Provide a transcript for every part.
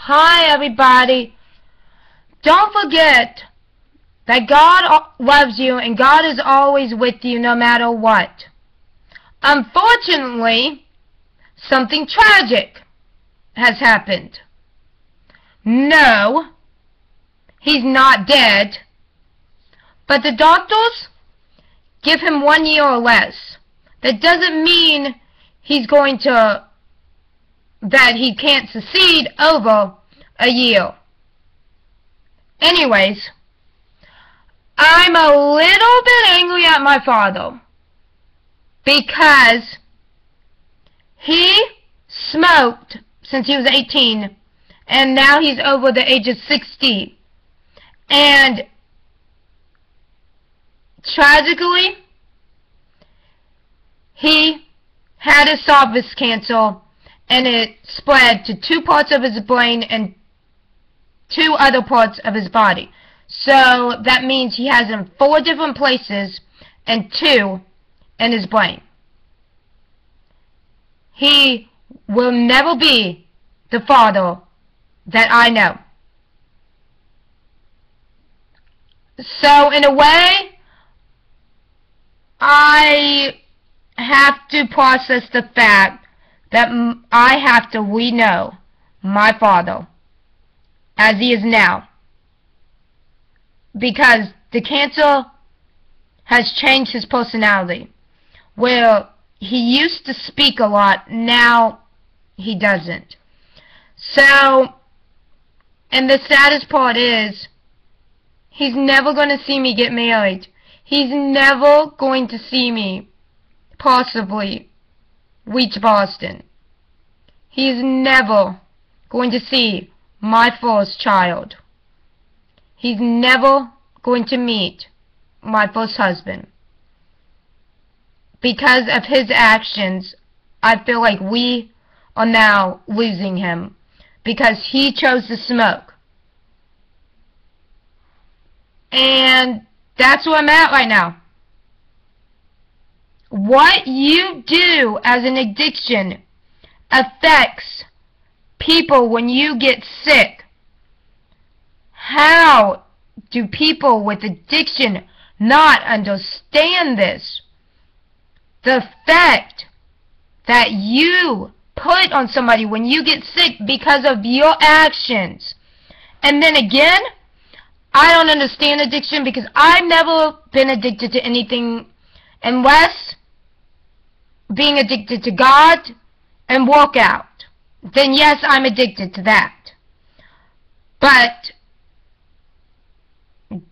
Hi everybody. Don't forget that God loves you and God is always with you no matter what. Unfortunately, something tragic has happened. No, he's not dead, but the doctors give him 1 year or less. That doesn't mean that he can't succeed over a year. Anyways, I'm a little bit angry at my father because he smoked since he was 18 and now he's over the age of 60, and tragically he had esophagus cancer and it spread to 2 parts of his brain and 2 other parts of his body. So that means he has in 4 different places and 2 in his brain. He will never be the father that I know. So in a way, I have to process the fact that I have to re-know my father as he is now, because the cancer has changed his personality, where he used to speak a lot, now he doesn't. So, and the saddest part is, he's never going to see me get married. He's never going to see me possibly reach Boston. He's never going to see my first child. He's never going to meet my first husband. Because of his actions, I feel like we are now losing him, because he chose to smoke. And that's where I'm at right now. What you do as an addiction affects people when you get sick. How do people with addiction not understand this? The effect that you put on somebody when you get sick because of your actions. And then again, I don't understand addiction because I've never been addicted to anything unless being addicted to God and workout. Then yes, I'm addicted to that. But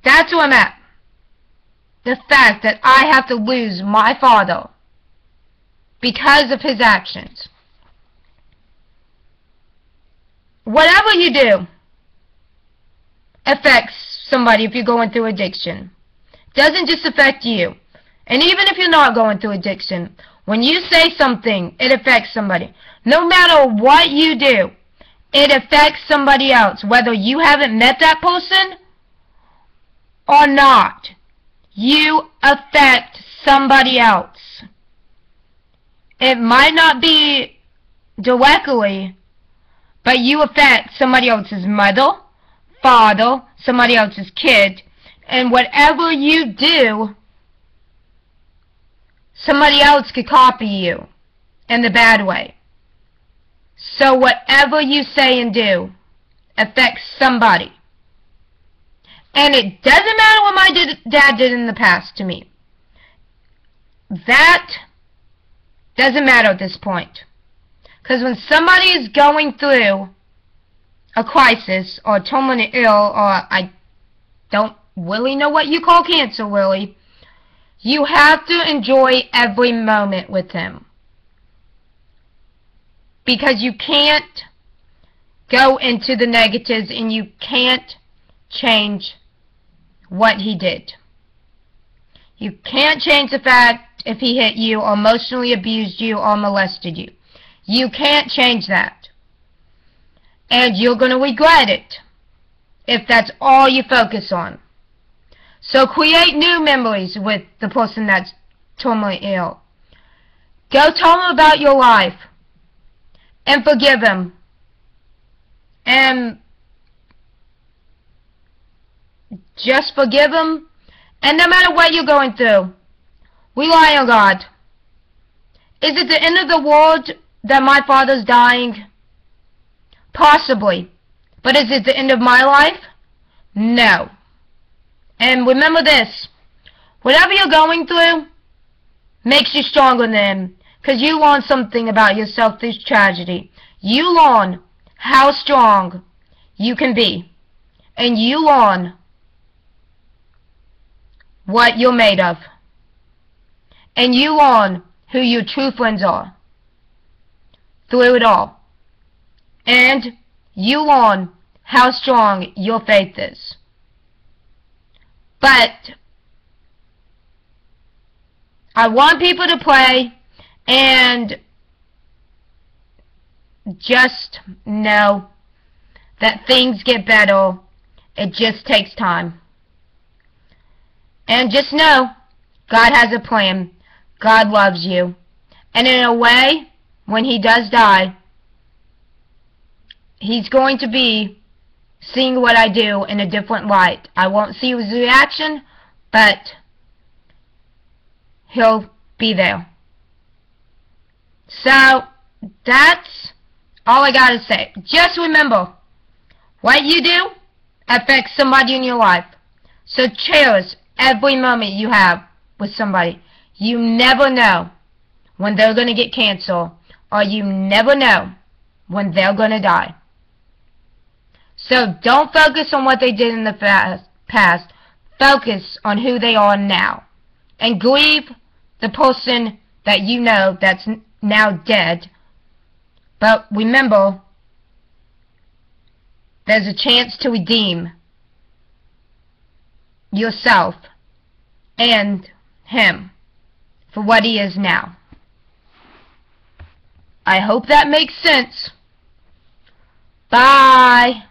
that's where I'm at. The fact that I have to lose my father because of his actions. Whatever you do affects somebody if you're going through addiction. It doesn't just affect you. And even if you're not going through addiction, when you say something, it affects somebody. No matter what you do, it affects somebody else. Whether you haven't met that person or not, you affect somebody else. It might not be directly, but you affect somebody else's mother, father, somebody else's kid, and whatever you do, somebody else could copy you in the bad way. So whatever you say and do affects somebody. And it doesn't matter what my dad did in the past to me. That doesn't matter at this point. Because when somebody is going through a crisis or terminally ill, or I don't really know what you call cancer, really, you have to enjoy every moment with him. Because you can't go into the negatives and you can't change what he did. You can't change the fact if he hit you or emotionally abused you or molested you. You can't change that. And you're going to regret it if that's all you focus on. So create new memories with the person that's terminally ill. Go tell him about your life and forgive him. and just forgive them. And no matter what you're going through, rely on God. Is it the end of the world that my father's dying? Possibly. But is it the end of my life? No. And remember this. Whatever you're going through makes you stronger than him. Because you learn something about yourself through tragedy. You learn how strong you can be. And you learn what you're made of. And you learn who your true friends are through it all. And you learn how strong your faith is. But I want people to pray and just know that things get better. It just takes time. And just know God has a plan. God loves you. And in a way, when he does die, he's going to be seeing what I do in a different light. I won't see his reaction, but he'll be there. So, that's all I gotta say. Just remember, what you do affects somebody in your life. So cherish every moment you have with somebody. You never know when they're going to get cancer, or you never know when they're going to die. So don't focus on what they did in the past. Focus on who they are now. And grieve the person that you know that's now dead. But remember, there's a chance to redeem yourself and him for what he is now. I hope that makes sense. Bye.